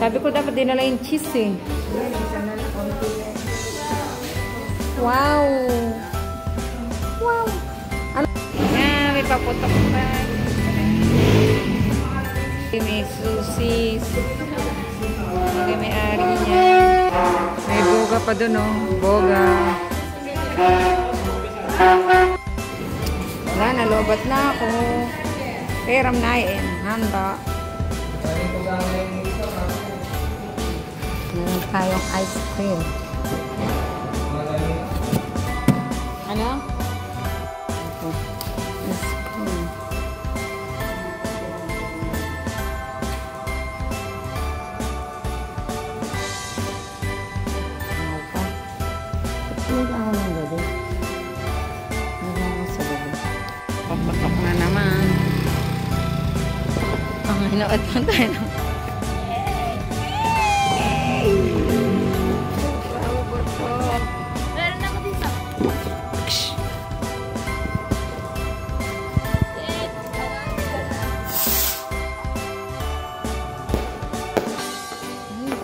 Sabi ko dapat dinala yung cheese eh. Wow! Wow! Ano? Ah, may paputok pa. May susis. Okay, may ari niya. May boga pa dun, oh. Boga. Wala, nalobat na ako. Peram na yun. Handa. Meron tayong ice cream. Ano? Ice cream. Papatok na naman. Ang hinood lang tayo ng meron ako dito.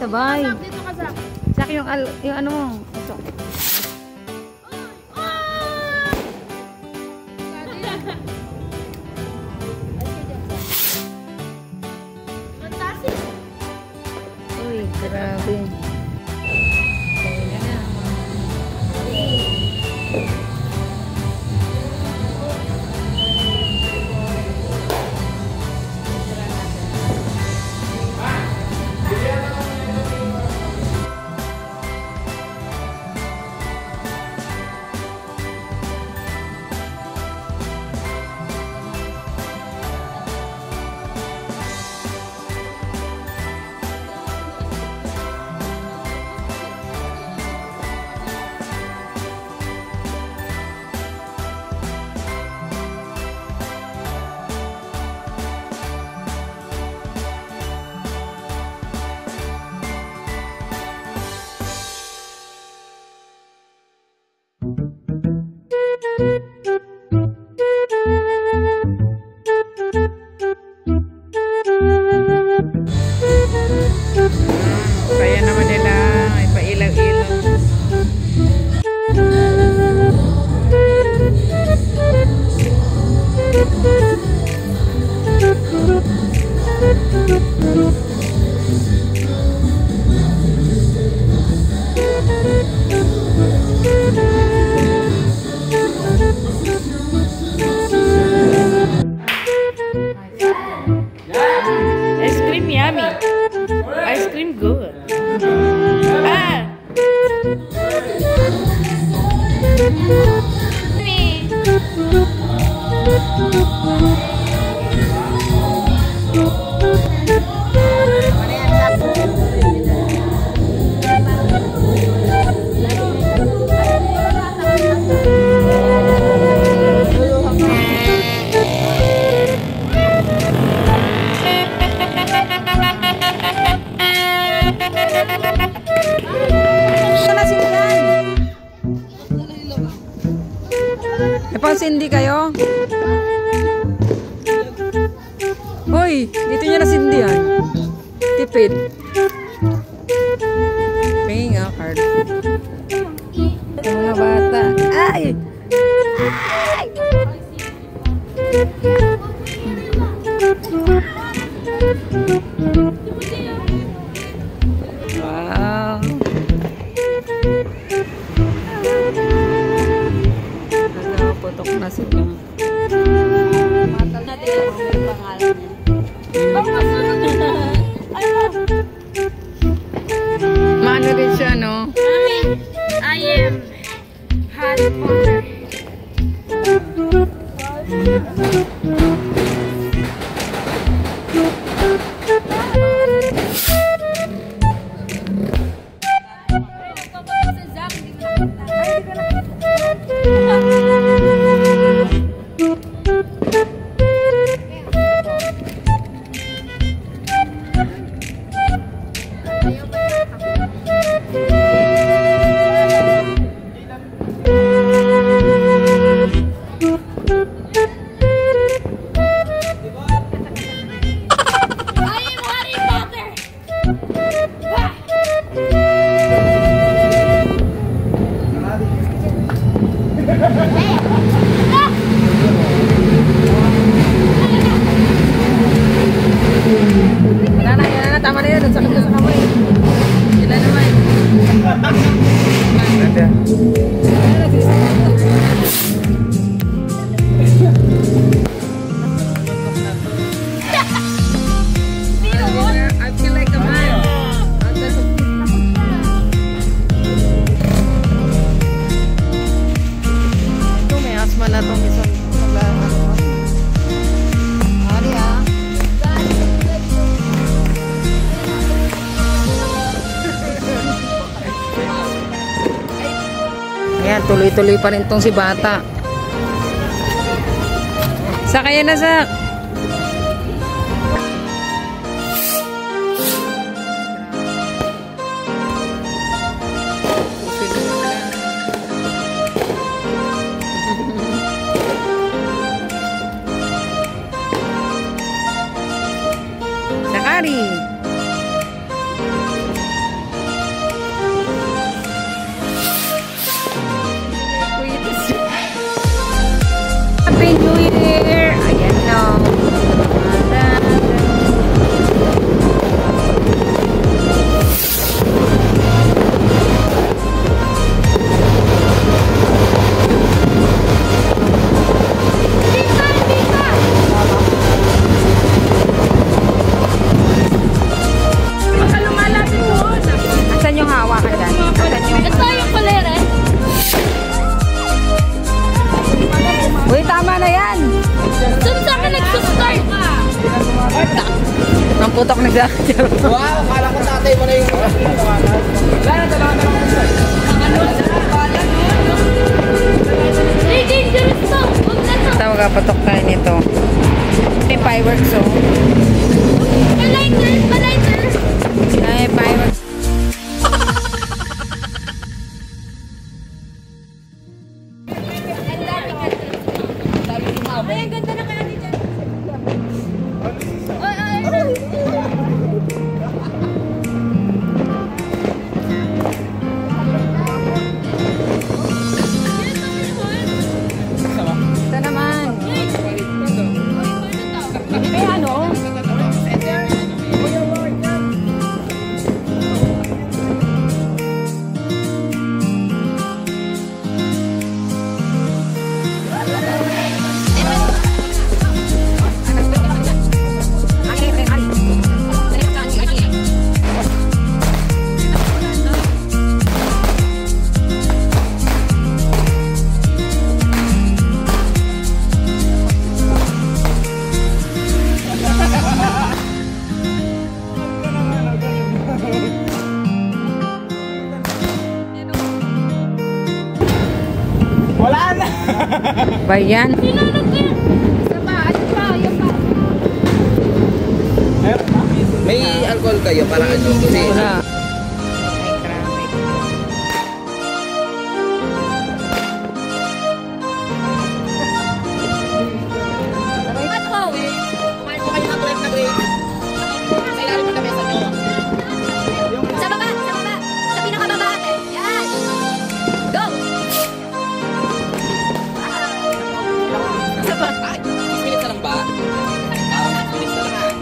sabay. Dito ka sa. Sak yung ano mo. Ito. Uy, grabe. Kaya na. Kaya naman nila may pailaw-ilaw. Ice cream yummy. Ice cream good. Ah! Me. Sindi kayo? Hoy, dito nyo na sindihan. Tipid. Paying a card. Mga bata. Ay! Ay! Wow! Putok na sila. Matal na din ang pangalan niya. Maano rin siya, no? Mami, I am Harry Potter. naman na itong isang Ari ah. Ayan, tuloy-tuloy pa rin itong si bata. Sakay na, Sak. Sakari. Happy New Year! Ayan na. Asan yung hawakan dyan? Asan yung... Ito yung kulere. Uy, tama na yan! Doon sa akin nag-start. Ang putok nag-actor. Wow, akala ko tatay mo na yung... Hey, dangerous to. Huwag na to. Basta magkapatok tayo nito. May fireworks oh. Palighter, palighter. Ay, fireworks. Ay, ang ganda na kaya ni Jan. Ay, ay, ay. Ito naman. May ano? Wala na! Bayan. Sinunod ko yan. Isa pa, ano pa, yung pa. May alcohol kayo para ano? Kasi Wala. Ay, grabe. At home. kumain ko kayo ng grapes na grapes. Sa ilalim mo na mesa nyo. Sa baba, sa baba. Sa pinakababa ate. Yan. Go. Sa baba. Ay, 6 minutes na lang ba? 6 minutes na lang ah.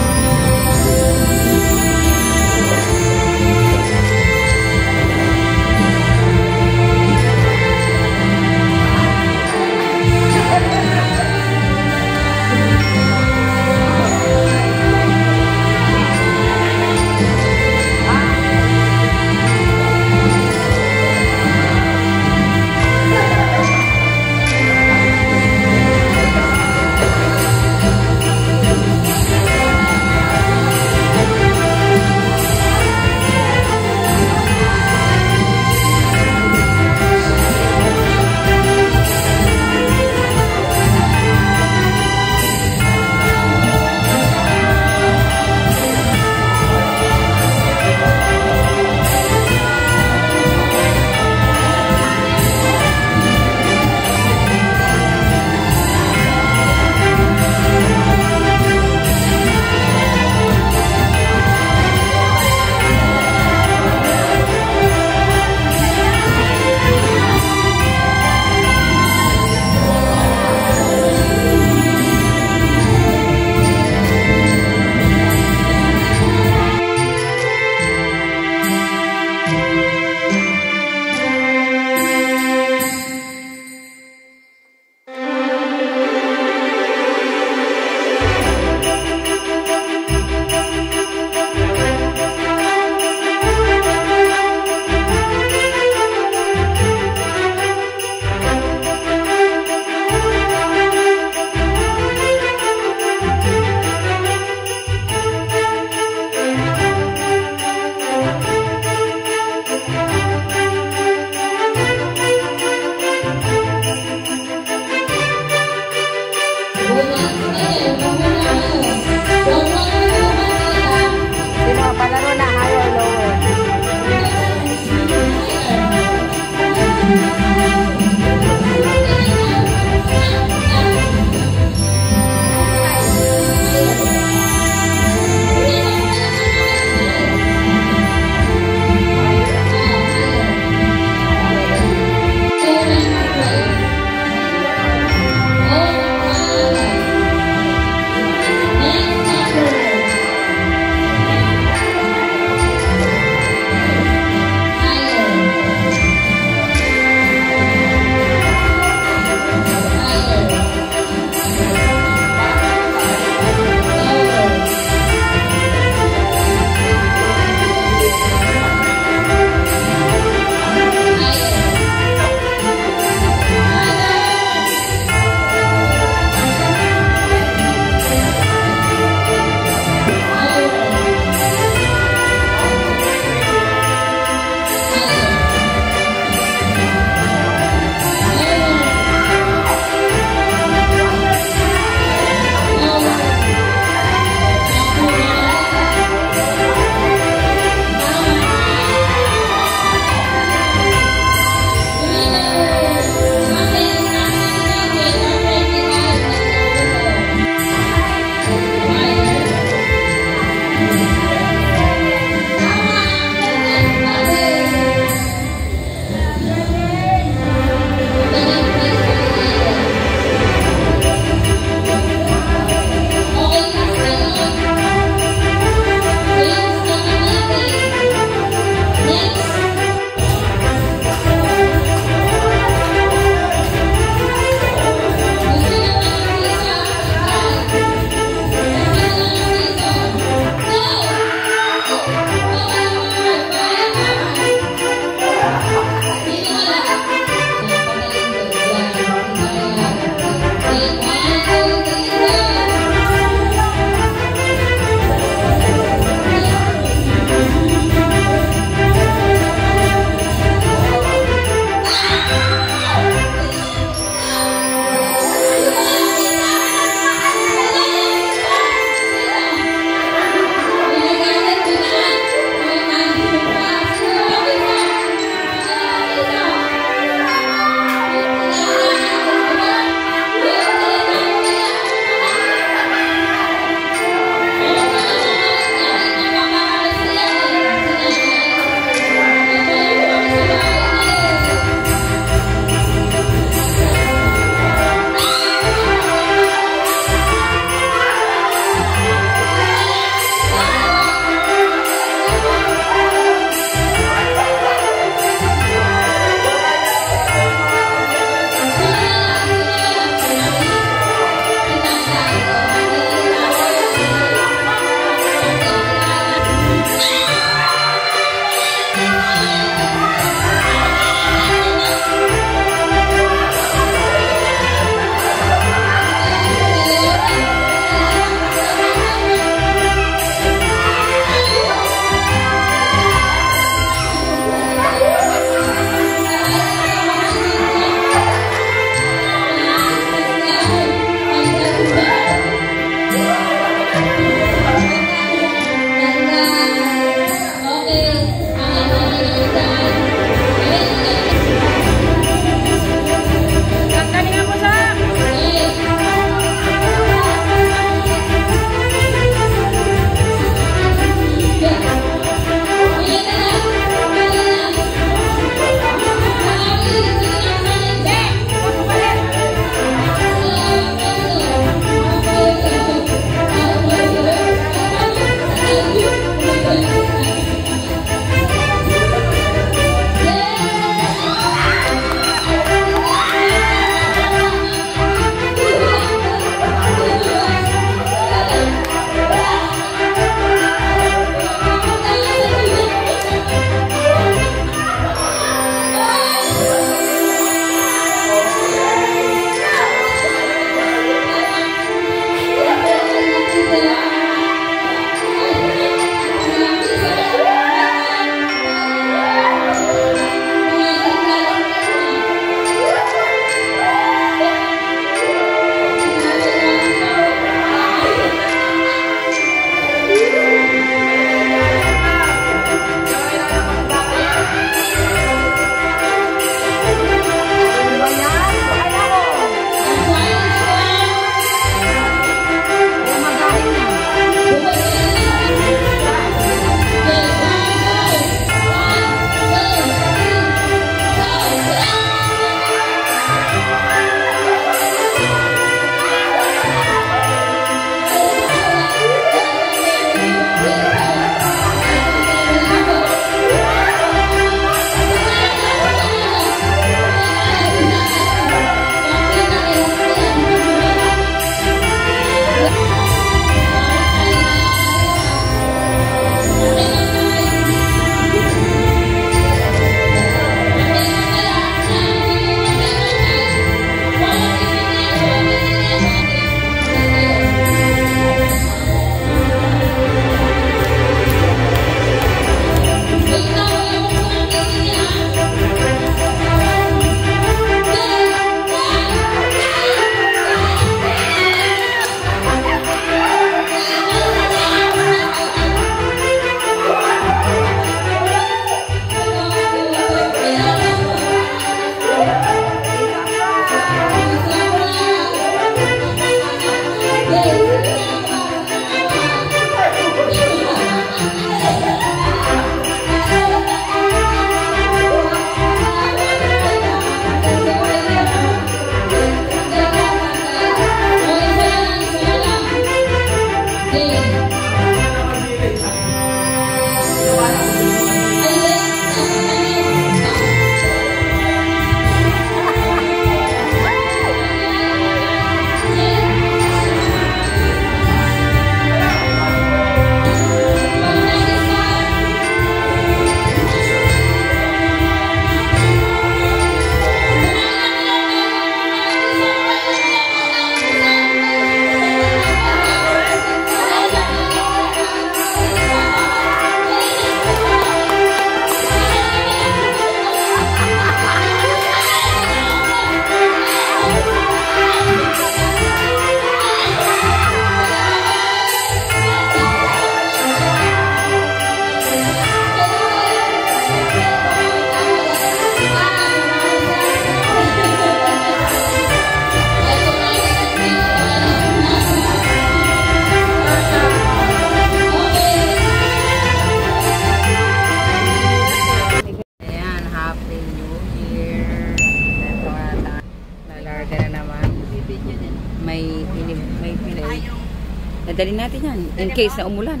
dali natin yan. In case na umulan.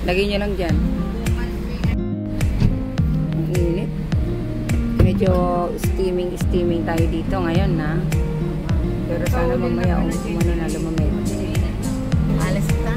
Lagay nyo lang dyan. Ang init. Medyo steaming tayo dito ngayon na. Pero sana mamaya umano na lumamig. Alas na.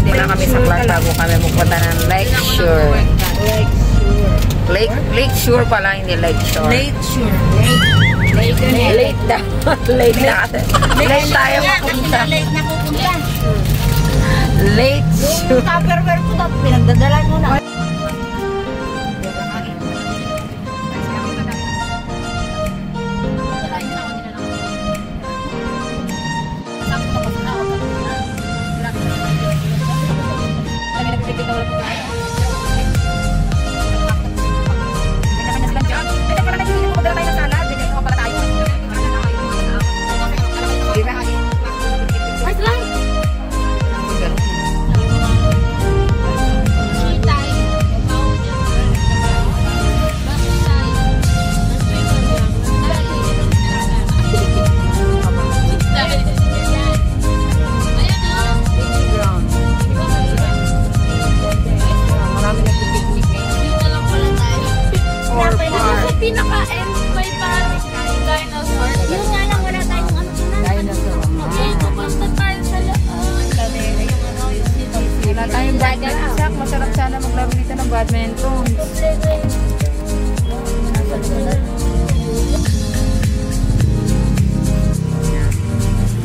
Dito na kami sa class bago kami magpunta ng Lakeshore. Lakeshore pala, hindi Lakeshore. Late na. Late na kasi. Late tayo mapunta. Late na pupunta. Late. Yung Tupperware ko daw, pinagdadalan mo na. Pinaka-end may parang dinosaur. Yun nga lang, wala tayong ano na. Dinosaur. Okay, pupunta tayo sa loob. Wala tayong badminton. Masarap sana maglaro dito ng badminton. Dito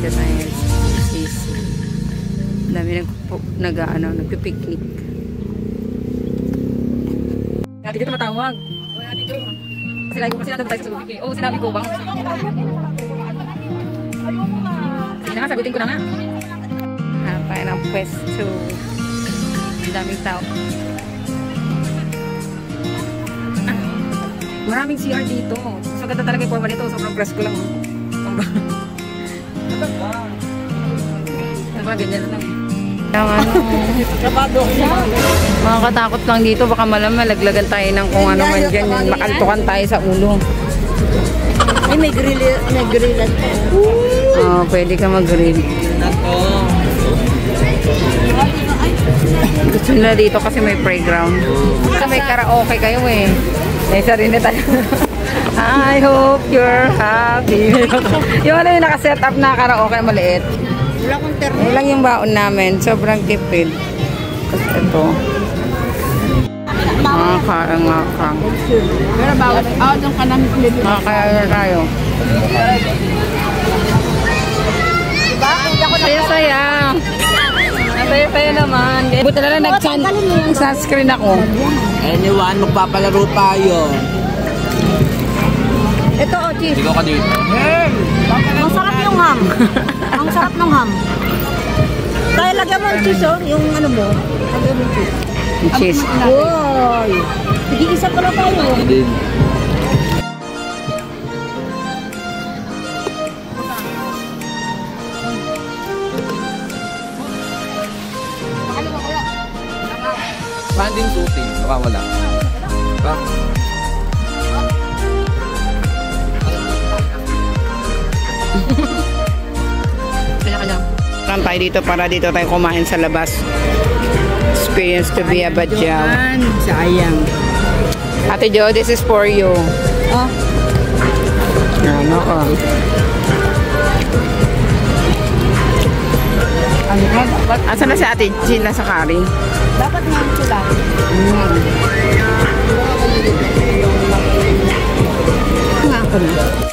tayo sisi. Dami nagpipiknik. Ate dito matawag. Kasi lagi ko kasi nandun tayo sa subik eh. Oo, sinabi ko bang? Sige na nga, sagutin ko na nga. Hanap tayo ng pwesto. Ang daming tao. Maraming CR dito. So, ganda talaga yung forma nito. Sobrang press ko lang. Diba, ganyan lang. Mga katakot lang dito. Baka malaglagan tayo ng kung ano man dyan. Makaltukan tayo sa ulo. Ay, may grillan pa. Oo, pwede ka mag-grill. Gusto nila dito kasi may playground. Kasi may karaoke kayo eh. May sarili tayo. I hope you're happy. Yung ano yung nakaset up na karaoke maliit. Wala kong terno. Yun lang yung baon namin. Sobrang tipid. Tapos ito. Ngakang. Pero bawat doon ka namin ulit. Kaya tayo. Saya-saya. Saya-saya naman. Buti na lang nag-sunscreen ako. Anyone, magpapalaro tayo. Ito, cheese. Ikaw ka dito. Ang sarap yung ham. Ang sarap ng ham. Kaya lagyan mo yung cheese, oh. Yung ano mo. Lagyan mo yung cheese. Cheese. Uy! Sige, isa pala tayo. Din. Banding shooting, baka wala. Saan tayo dito para dito tayo kumain sa labas. Experience to be a badyaw. Sayang. Ate Jo, this is for you. Oh. Ano ko? Asa na si Ate Gina sa kari? Dapat nga sila. Nga ako na.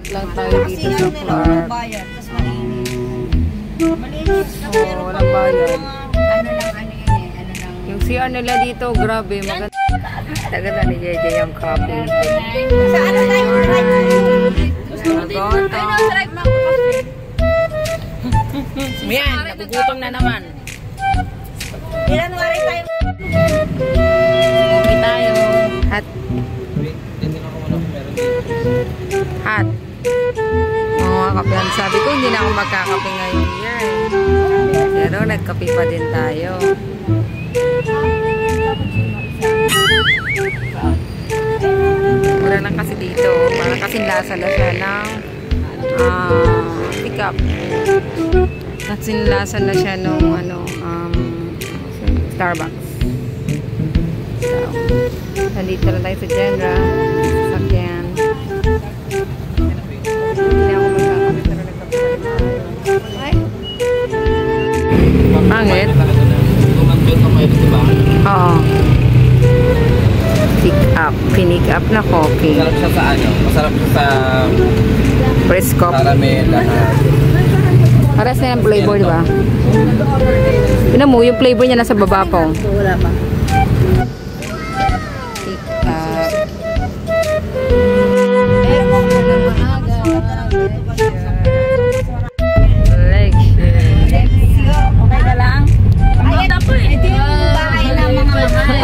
Lang tayo dito sa park. Bayad, tas malinis. Oo, walang bayad. Ano lang, Yung CR nila dito, grabe, maganda. Tagada ni JJ yung coffee. Sa ano tayo, right? Yan, nagugutom na naman. Ilan wari tayo? Okay tayo. Hot. Hot. Oo, kapihan. Sabi ko, hindi na ako magkakape ngayong year. Pero nagkape pa din tayo. Wala lang kasi dito. Parang kasing lasa na siya ng pick up. Kasing lasa na siya ng Starbucks. So, nandito lang tayo sa Genra. Sakyan. Hindi ako magkakape pero nagkape tayo. Ay! Pangit? Oo. Pick up. Pinick up na coffee. Masarap siya sa ano? Masarap siya sa Press cup. caramel. Pares na yung flavor, di ba? Tignan mo, yung flavor niya nasa baba po. Wala pa. Pick up. Pero kung ano maaga. Okay ka lang? Ay, ito yung bahay ng mga mahal.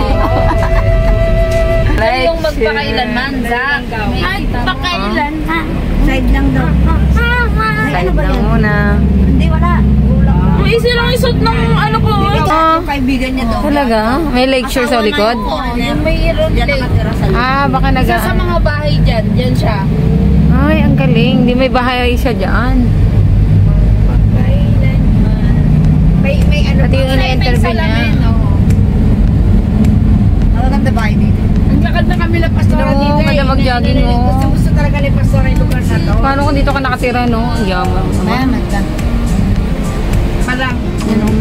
Yung magpakailanman, Zach. Ay, pakailanman. Side lang daw. Side lang muna. Hindi, wala. May isa lang isot ng ano ko. Yung kaibigan niya doon. Talaga? May lecture sa likod? Yung mayroon Diyan din. nakatira sa Ah, baka Isa sa mga bahay dyan. Dyan siya. Ay, ang galing. Hindi may bahay siya dyan. May ano Pati yung May ina-interview niya. salamin. Oo. maganda bahay dito. Ang lakad na kami lang pastora Oo, dito. ganda mag-jogging mo. Gusto talaga ni Pastor yung lugar na to. Paano kung dito ka nakatira, no? Ang yaman. Mayaman ka. Parang,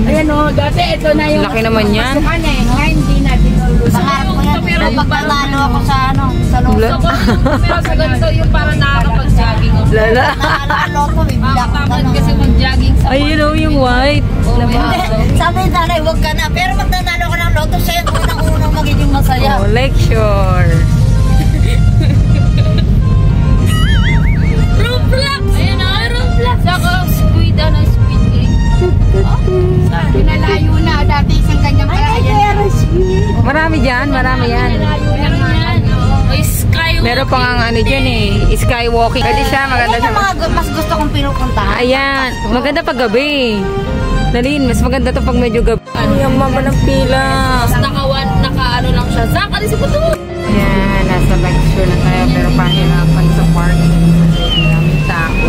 ayan o, dati ito na yung Laki naman yan. pasukan eh. Ngayon hindi na dinulus. Pangarap ko yan. Pero yung Pag parang nanalo ako sa ano, sa loto. Wala. Pero sa ganito yung parang nakakapag-jogging. Lala. Nanalo ang loto, bibila ko Makakapagod gano'n. kasi mag-jogging sa Ay, yun o, yung white. Sabi ni nanay, huwag ka na. Pero pag nanalo ka ng loto, siya yung unang-unang magiging masaya. Oh, lecture. Roblox! Ayan o, Roblox! Saka squid, ano, squid game. Pinalayo na. Dati isang kanyang pala. Ayan. Marami dyan, marami yan. Meron yan. O, skywalking. Meron pa nga ano dyan eh. Skywalking. Pwede siya, maganda Yan siya. yung mga mas gusto kong pinupuntahan. Ayan, maganda pag gabi. Dalhin, mas maganda to pag medyo gabi. Ano yung mama ng pila? Naka-ano lang siya. Zach, ano si Puto? Ayan, nasa lecture na tayo pero pahirapan sa parking. Kasi maraming tao.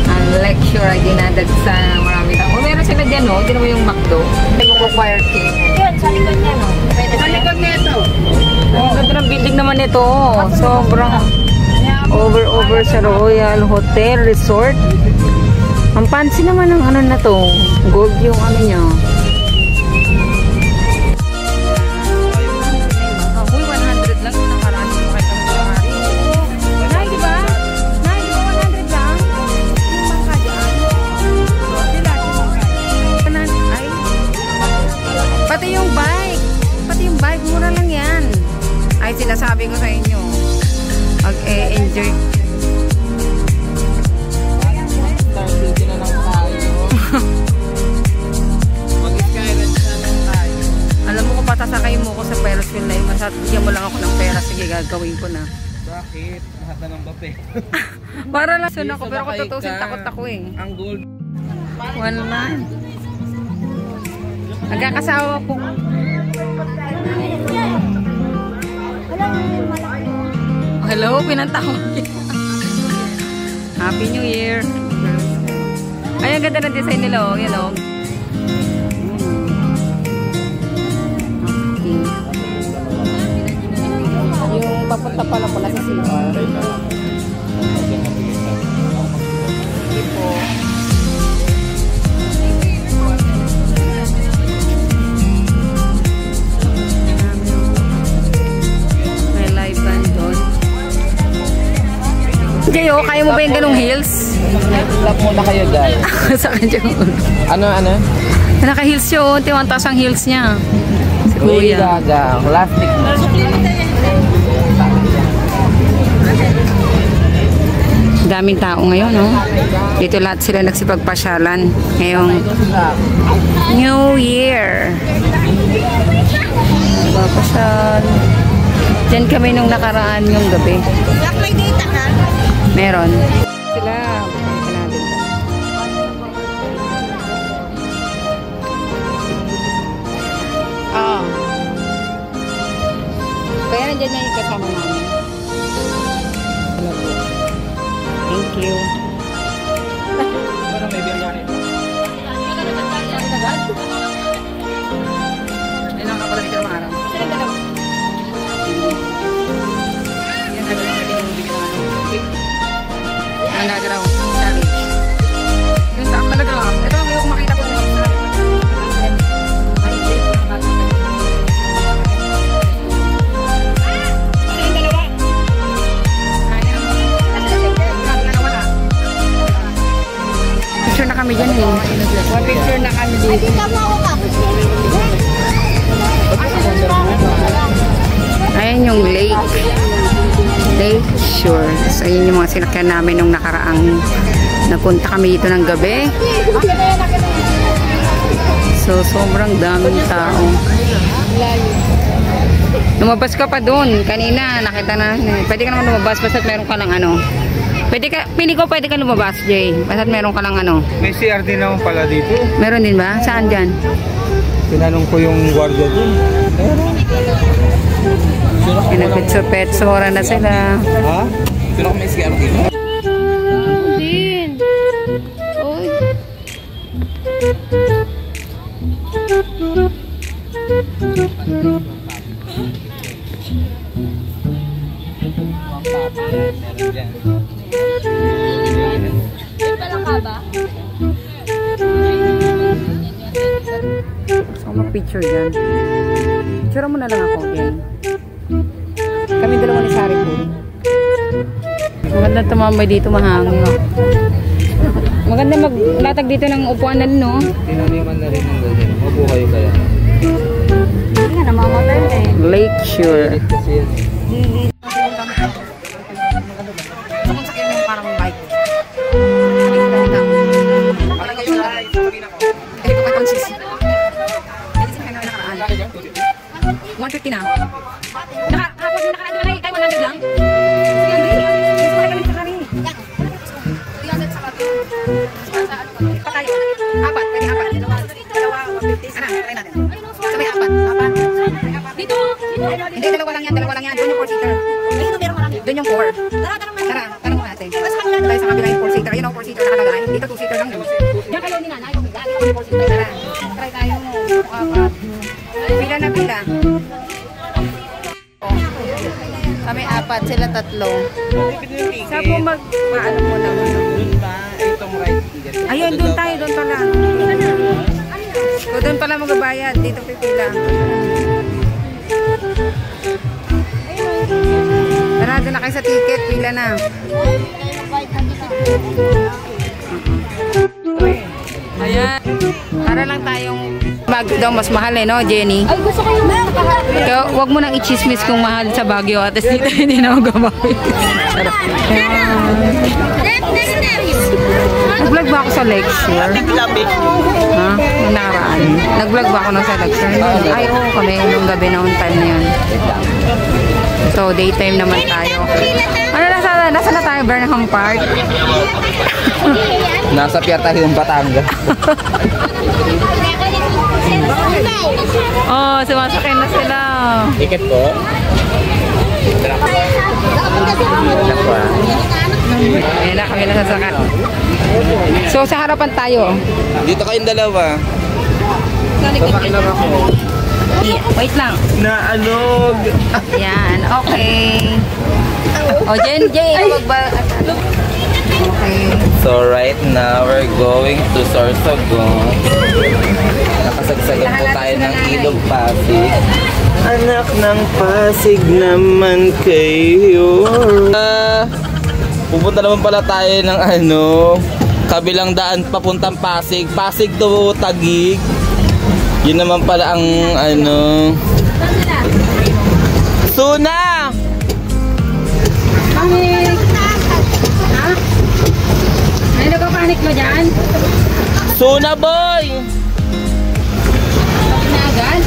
Ang lecture ay dinadagsa ng maraming tao. O meron sila dyan, no? Tinan mo yung McDo. May mag-choir team. Yun, sa likod niya, no? Pwede Sa likod nito. Ang ganda ng building naman ito. Sobrang over sa Royal Hotel Resort. Ang fancy naman ng ano na to. Gold yung ano niya. Uy, 100 lang. Nakaraan mo kayo ng kumari. Nay, di ba? Nay, di ba 100 lang? Yung bangka dyan. Ay. Pati yung bike. Pati yung bike. Mura lang yan. Ay, sinasabi ko sa inyo. Mag-enjoy. Star City na lang tayo. Mag-skyline na lang tayo. Alam mo kung patasakay mo ko sa Ferris wheel na yun, masabigyan mo lang ako ng pera. Sige, gagawin ko na. Bakit? Lahat na ng bape. Para lang sun ako, pero kung tutusin, takot ako eh. Ang gold. Wala na. Nagkakasawa po. Hello, pinanta ko. Happy New Year. Ay, ang ganda ng design nila, oh. Yan, oh. Okay. Yung papunta pala pala sa CR. Hindi po. May live band doon. Jayo, kaya mo ba yung ganong heels? Lap muna kayo, guys. Sa kanya. Ano? Naka-heels yun. Tiwantas ang heels niya. Si Kuya Kuya. Gaga. Plastic. Daming tao ngayon, no? Dito lahat sila nagsipagpasyalan. Ngayong New Year. Papasyal. Diyan kami nung nakaraan yung gabi. May data ka? Meron. Sila. Punta natin. Ah. Kaya nandiyan na yung kasama namin. Thank you. Parang may biryani. May lang ka pala dito ng araw. Yan na lang yung bigyan ng ano. Ang nagaraw. Challenge. Yung taak talaga. Ito ang yung makita ko. Picture na kami dyan eh. Picture na kami dito. Ayan yung lake. Lake Shore. So, ayun yung mga sinakyan namin nung nakaraang napunta kami dito ng gabi. So, sobrang daming tao. Lumabas ka pa dun. Kanina, nakita na. Pwede ka naman lumabas basta't meron ka lang ano. Pili ko pwede ka lumabas, Jay. Basta't meron ka lang ano. May CR din naman pala dito. Meron din ba? Saan dyan? Tinanong ko yung guardia dun. Pinagpitsura na sila. Ha? Sino may CR dito? Din. Oy. So, mag-picture dyan. Picture mo na lang ako din. Kami dalawa ni Sari po. Maganda tumambay dito, mahangin. Maganda maglatag dito ng upuan na no? Tinaniman na rin ng ganyan. Mabuo kayo kaya. Hindi nga, namamatay na eh. Lake Shore. Kasi yan. Kung sakyan yung parang bike. Parang kayo na. Eh, ito pa itong sis. Hindi sa kanya nakaraan. 150 na. Nakapag yung nakaraan doon ay kay 100 lang. Sige, Andre. Gusto ko na kami sa kami. 300 sa kami. Pa tayo. Apat. Pwede apat. Dalawa 150. Ano, try natin. Sabay apat. Apat. Dito. Hindi, dalawa lang yan. Dalawa lang yan. Doon yung 4-seater. Doon yung 4. Tara, tanong mo natin. Tayo sa kabila yung 4-seater. Ayun ang 4-seater nakalagay. Dito 2-seater lang yun. Diyan kayo ni nanay. Dito yung 4-seater. Tara. Try tayo. Apat. Pila na pila. Kami apat, sila tatlo. Saan po maano mo na? Doon ba? Itong right. Ayun, doon tayo, doon pala. So, doon pala magbabayad. Dito pipila. Tara, doon na kayo sa ticket. Pila na. Ayan. Para lang tayong Baguio daw mas mahal eh, no, Jenny? Ay, gusto ko yung Kaya wag mo nang i-chismis kung mahal sa Baguio at least dito hindi na magabawi. Sarap. Nag-vlog ba ako sa lecture? Ha? Nung nakaraan. Nag-vlog ba ako nung sa lecture? Ay, oo, kami nung gabi noong time na yun. So, daytime naman tayo. Ano, nasa na tayo? Burnham Park? Nasa Piatahiyong Batangas. Oh, sumasakay na sila. Ticket po. Tara. Ayan na, kami nasasakay. So, sa harapan tayo. Dito kayong dalawa. Papakilang ako. Yeah, wait lang. Naanog. Yan, okay. O, Jen, huwag ba? Okay. So right now, we're going to Sorsogon. Nakasagsagan po tayo ng Ilog Pasig. Anak ng Pasig naman kayo. Pupunta naman pala tayo ng kabilang daan papuntang Pasig. Pasig to Taguig. Yun naman pala ang Suna! Panik! Ha? May nagpapanik mo dyan? Suna boy! Na agad?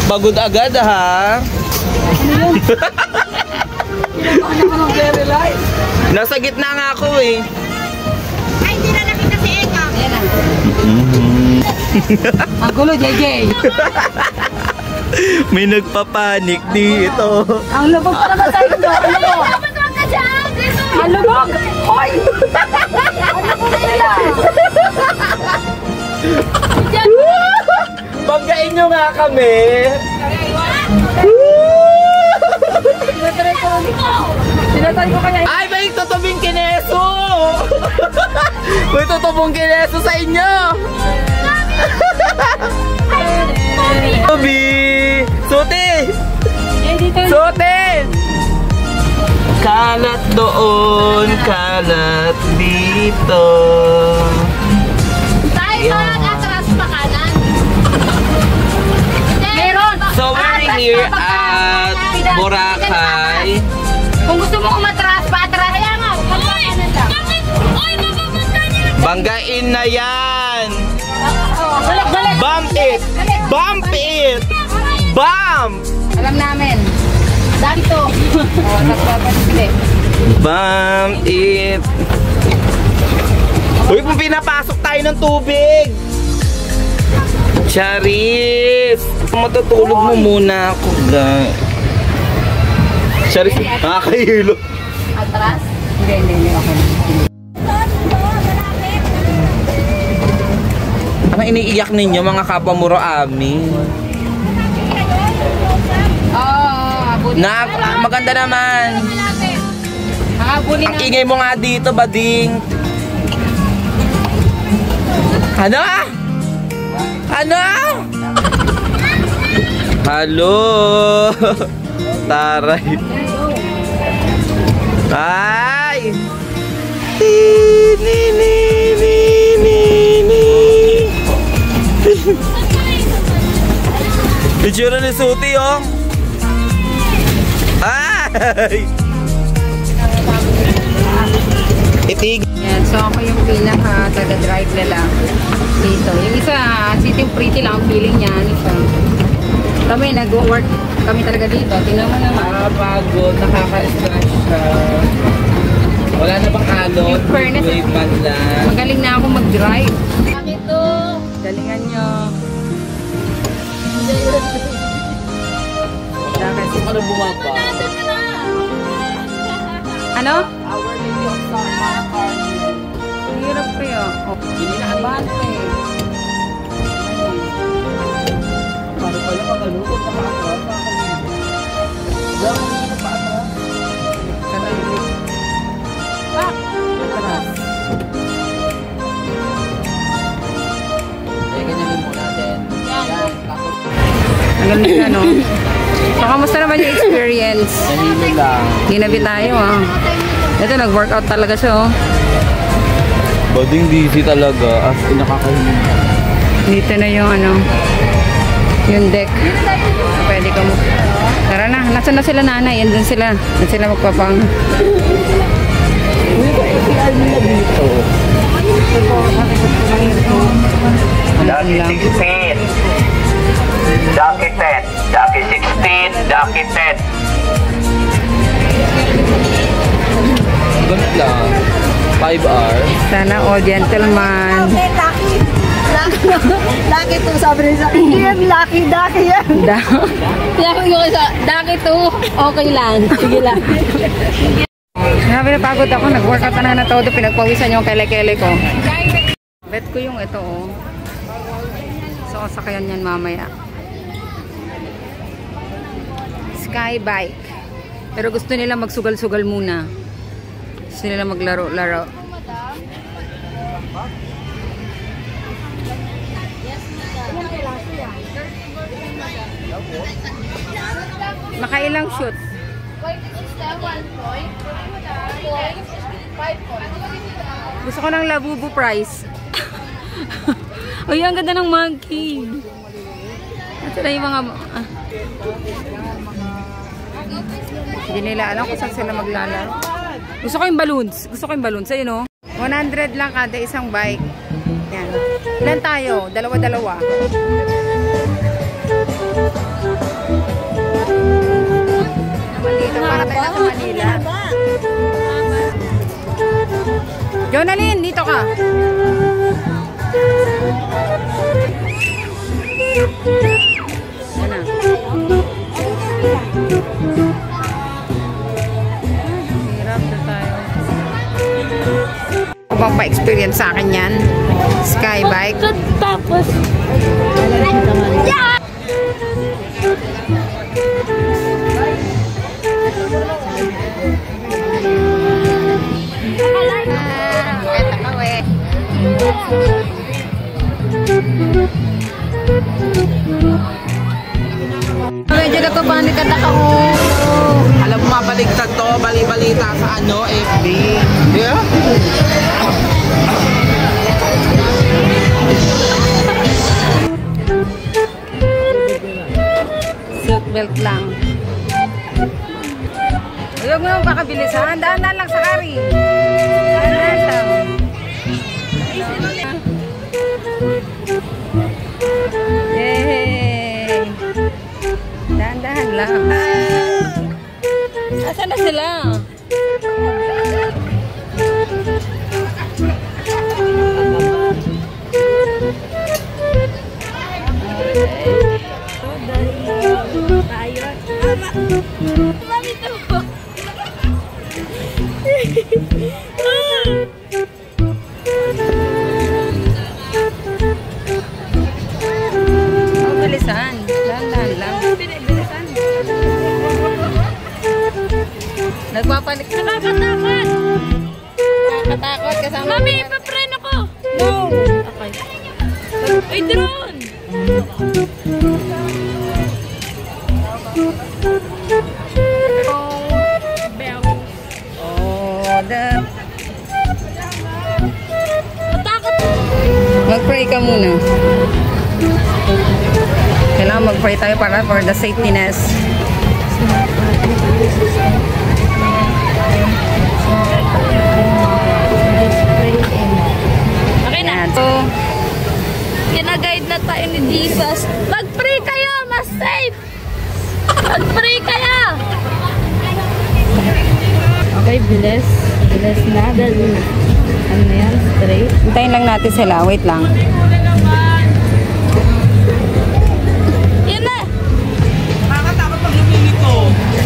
Pagod agad ha? Nasa gitna nga ako eh. Ay, hindi na nakita si Eka. Ayan lang. Ang gulo, JJ. May nagpapanik dito. Ang lubog pa naman tayo ito. Ang lubog. Ang lubog. Hoy! Ang lubog nila. Banggain nyo nga kami. Sinatay ko kaya. Ay, may tutubing kineso. May tutubong kineso sa inyo. Tubi! Suti! Suti! Kalat doon, kalat dito. Tayo atras pa kanan. Meron. So we're here at Boracay. Kung gusto mo umatras, paatras. Kaya nga, magpapakanan lang. Banggain na yan! Balik. Bump it! Bump it! Bump! Alam namin. Dito. Sige. Bump it! Uy, kung pinapasok tayo ng tubig! Charis! Matutulog mo muna ako, guys. Charis, nakakahilo. Atras? Hindi. Okay. Ano iniiyak ninyo, mga kapwa muro amin? Habulin. Maganda naman. Habulin Ang ingay mo nga dito, bading. Ano? Halo? Taray. Ay! Ni. Itsura ni Suti, oh. Ay! Itig. Yan, so ako yung pinaka taga-drive nila dito. Yung isa, sitting pretty lang ang feeling niya. Kami, nag-work kami talaga dito. Tingnan mo naman. Nakakapagod, nakaka-stress siya. Wala na bang alon? In fairness, Wave man lang. magaling na ako mag-drive. Bakit to? Galingan nyo. Dapat si Ano bumaba? Ano? Ang hirap kayo. Hindi na abante. Paano pala pag-alukot na pa-atras? Dapat hindi na pa-atras. Atras. Ganyanin mo natin. Yan. Ang galing na, no? So, kamusta naman yung experience? Nahilo lang. Ginabi tayo, ah. Ito, nag-workout talaga siya, oh. Bading busy talaga. As in, nakakahilig. Dito na yung, yung deck. Pwede ka mo. Tara na, nasaan na sila nanay? Andun sila. Andun sila magpapang. dito. Ducky 16, Ducky 10, Ducky 16, Ducky 10. Ganit lang. 5 hours. Sana all gentleman. Lucky to, sabi rin sa akin. Lucky yan. Sabi ko sa, daki to, okay lang. Sige lang. Grabe na pagod ako. Nag-workout na todo. Pinagpawisan yung kele-kele ko. Bet ko yung ito oh. So, sakayan yan mamaya. Sky bike. Pero gusto nila magsugal-sugal muna. Gusto nila maglaro-laro. Makailang shoot? Gusto ko ng Labubu price. Uy, ang ganda ng monkey. Ito na yung mga... Hindi nila alam kung saan sila maglalaro. Gusto ko yung balloons. Gusto ko yung balloons. Ayun o. 100 lang kada isang bike. Yan. Ilan tayo? Dalawa-dalawa. Dito para tayo sa Manila. Jonalyn, dito ka. Yan na. Hirap na tayo. Ano bang pa-experience sa akin yan? Sky bike. Tapos, medyo nagpapanikad ako. Alam mo, mabaligtad to, bali-balita sa ano, FB. Yeah? Seatbelt lang. Huwag mo naman pakabilisan. Daan-daan lang sa kari. Daan-daan lang. Yay! Dahan-dahan lang. Asan na sila? mami to. Bilisan. Dahan-dahan lang. Bilisan. Nagpapanik. Nakakatakot. Nakakatakot kasama. Mami, ipapreno ako. No! Okay. Ay, drone! Oh, Matakot. mag-pray ka muna. Kailangan mag-pray tayo para for the safetyness. Okay na. So, Kinaguide na tayo ni Jesus. Mag-pray kayo, mas safe! Mag-pray kayo! Okay, bilis. Bilis na. Ano na yan? Straight. hintayin lang natin sila. Wait lang. Yan na! Nakakatakot pag lumilito.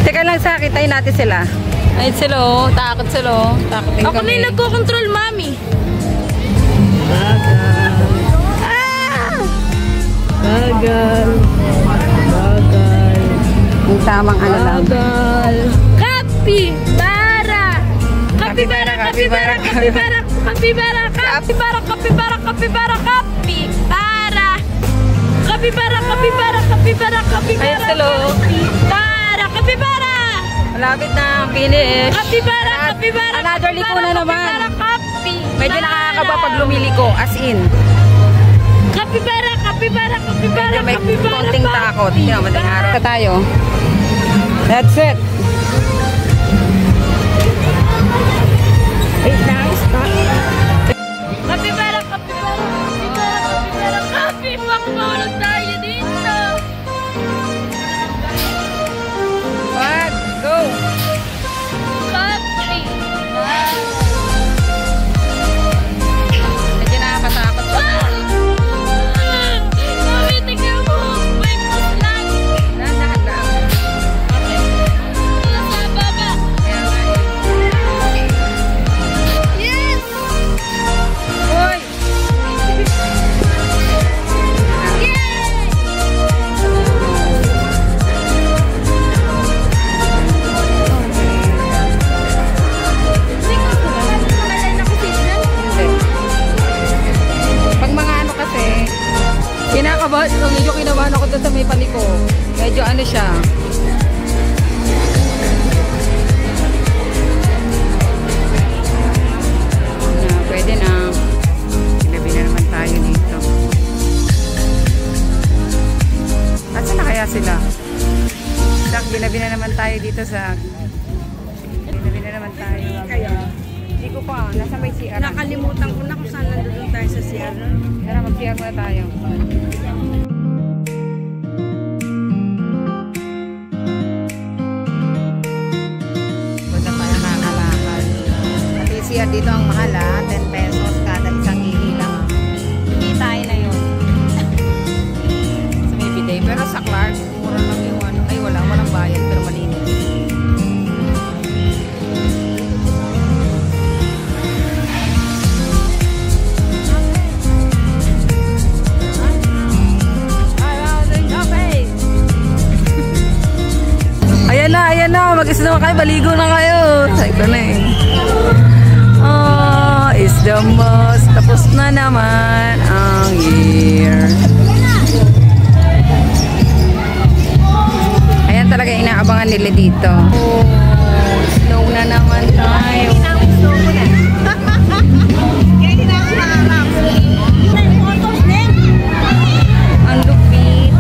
Teka lang sa hintayin natin sila. Ay, sila oh. Takot sila oh. Takot din Ako na kami. yung nagko-control, mami. Bagal. Bagal. Yung tamang ano lang. Bagal. Kapibara! Kapibara! Kapibara! Kapibara! Kapibara! Kapibara! Kapibara! Kapibara! Kapibara! Kapibara! Kapibara! Kapibara! Kapibara! Ayun sila oh. Kapibara! Kapibara! Malapit na ang finish. Kapibara! Kapibara! Another liko na naman. Kapibara! Kapibara! Medyo nakakaba pag lumiliko. As in. Kapibara! Kapibara! Kapibara! Medyo may Kapibara! konting takot. Tingnan, madaling araw na tayo. That's it. Wait lang, stop. Kapibara! Kapibara! Kapibara! Kapibara! Kapibara! Maulog tayo dito! What? Go! Medyo nakakatakot siya. Mami, tignan mo! May puslan! Dahan-dahan lang. kinakabahan. Medyo kinabahan ako doon sa may paliko. Medyo ano siya. Pwede na. Ginabi na naman tayo dito. Asa na kaya sila? Ginabi na naman tayo dito sa... Ginabi na naman tayo. Hindi ko pa. Nasa may CR. Nakalimutan ko na kung saan nandun tayo sa CR. Tara, mag-CR muna tayo. Punta tayo kakalakal. At yung CR dito ang mahal 10 pesos kada isang ihilang. Hindi tayo na yun. Sa may bidet. Pero sa Clark, mura lang yung ano. Ay, walang bayad pero malinis. Ayan na, mag-snow kayo, baligo na kayo. Ito na eh. Oh, is the most. Tapos na naman ang year. Ayan talaga inaabangan nila dito. Oh, snow na naman tayo. Ang lupit.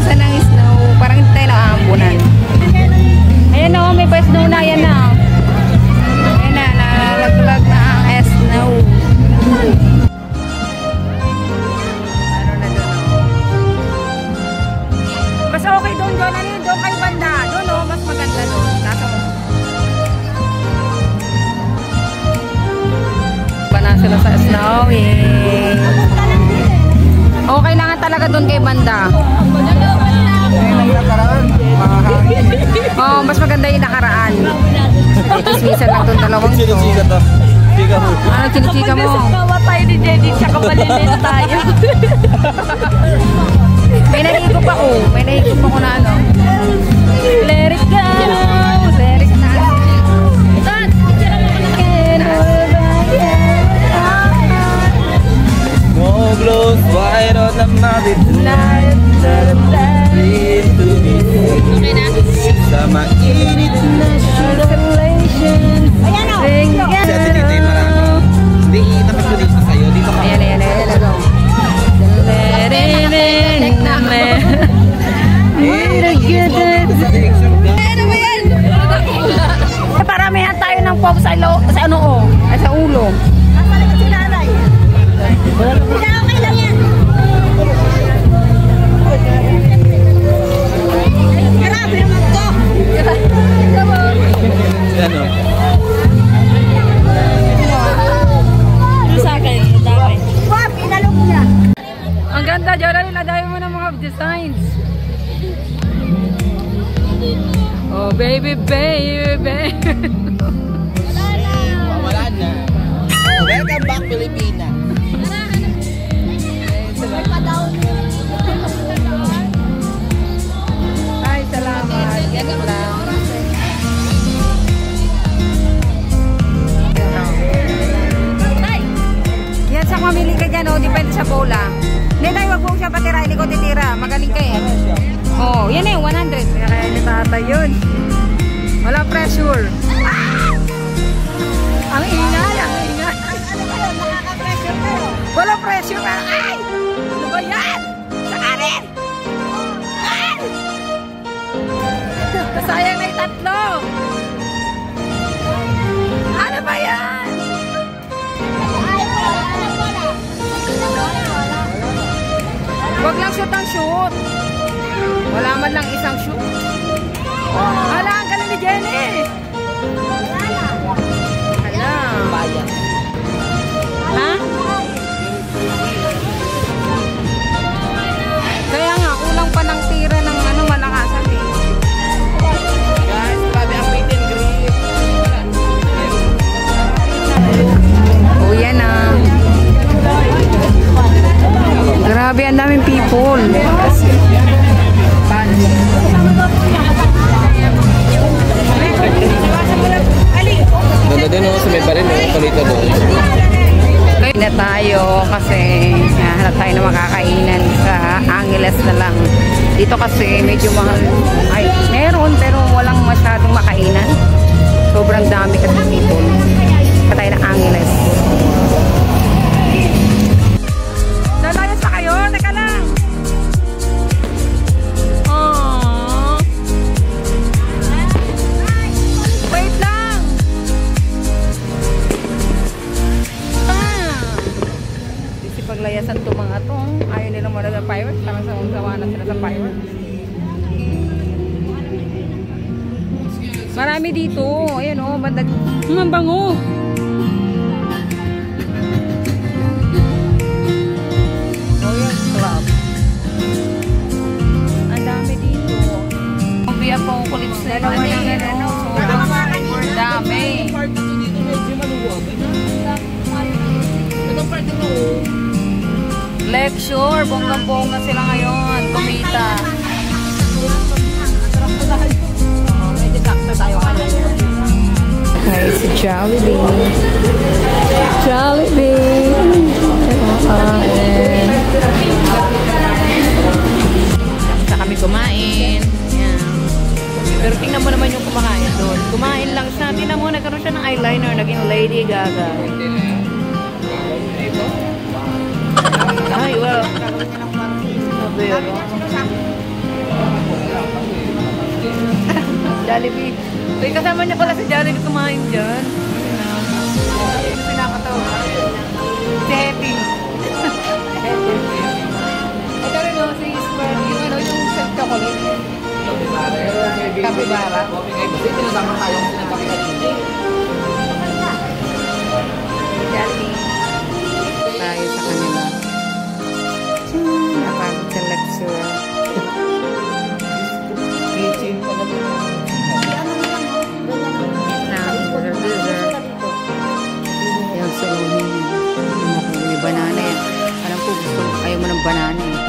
Saan ang snow? Parang hindi tayo nakaambunan. Ayan o, may pa-snow na. Ayan na. Ayan na, nalaglag na ang snow. Ano na doon o. Mas okay doon, John. Ano yun? Doon kay banda. Doon o, mas maganda doon. Nasa mo. Ba na sila sa snowing. O, kailangan talaga doon kay banda. Oh, mas maganda yung nakaraan. Chismisan lang itong dalawang to. Ano chinichika mo? Kawa tayo ni Jenny, tsaka malilin tayo. May nahigop ako. May nahigop ako na ano. Let it go. Let it go. Dad, picture mo No glows white on the mountain tonight. Breathe to me. Sa mainit na Congratulations. Ayan o. Kasi dito yung marami. Hindi, nakasulit na sa'yo. Dito ka. Ayan. Let's go. Let it in na me. Ano ba yan? Paramihan tayo ng pop sa ano o. Ay sa ulo. Nasa likod si nanay. Hindi okay lang yan. Grabe naman to. Ano? sa akin, dami. Wow, pinalog niya. Ang ganda, Jordan. Nadayo mo ng mga designs. Oh, baby. Wala na. Welcome back, Pilipinas. Ay, salamat. Yan lang. Yan, sa mamili ka dyan, oh. Depende sa bola. Hindi tayo, wag mo siya patira. Hindi ko titira. Magaling ka eh. Oh, yan eh, 100. Kaya ni tatay yun. Wala pressure. Ah! Ang ingay. Wala pressure. Ay! Ano ba yan? Sa kanin! Ay! Sayang na yung tatlo. Ano ba yan? Wag lang shoot ang shoot. Wala man lang isang shoot. Hala, ang galing ni Jenny. Hala. Ha? Kaya nga, kulang pa ng tira ng ano, malakasan eh. Guys, grabe ang meet and greet. Oh, yan ah. Grabe, ang daming people. Ganda din oh, sa may baril oh, palito doon. na tayo kasi hanap tayo na makakainan sa Angeles na lang. Dito kasi medyo mahal. Ay, meron pero walang masyadong makainan. Sobrang dami kasi dito. Patay na Angeles. Lalayas pa kayo? Teka lang. Aww. Wait lang. Kasi paglayasan to mga to. Ayaw nilang mara sa fireworks. Parang sawa na sila sa fireworks. Marami dito. Ayan o, bandag. Ang bango. Royal Club. Ang dami dito. Ang biya po kulit sa dami. Lecture. Bonggang-bongga sila ngayon. Kumita. Ay, si Jollibee. Jollibee. Basta kami kumain. Yan. Pero tingnan mo naman yung kumakain doon. Kumain lang siya. Tingnan mo, nagkaroon siya ng eyeliner. Naging Lady Gaga. Ay, well. Jollibee. Uy, kasama niya pala si Jollibee kumain dyan. Pinakatawa. Si Happy. Ito rin o, si Spur. Yung ano, yung self chocolate. Capybara. Sinasama tayong sinagkapikat. Jollibee. Tayo sa kanila. Napagod sa lecture. Kitchen pa na yung saloon may banana yan. Alam ko gusto ayaw mo ng banana eh.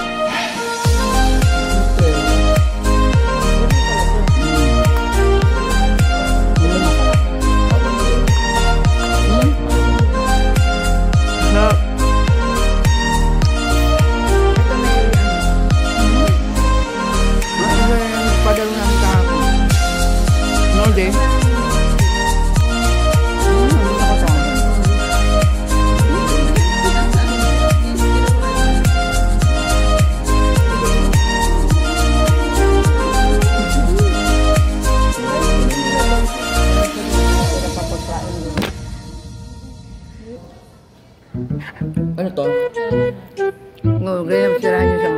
Ano to? Oh, ganyan sila niyo sa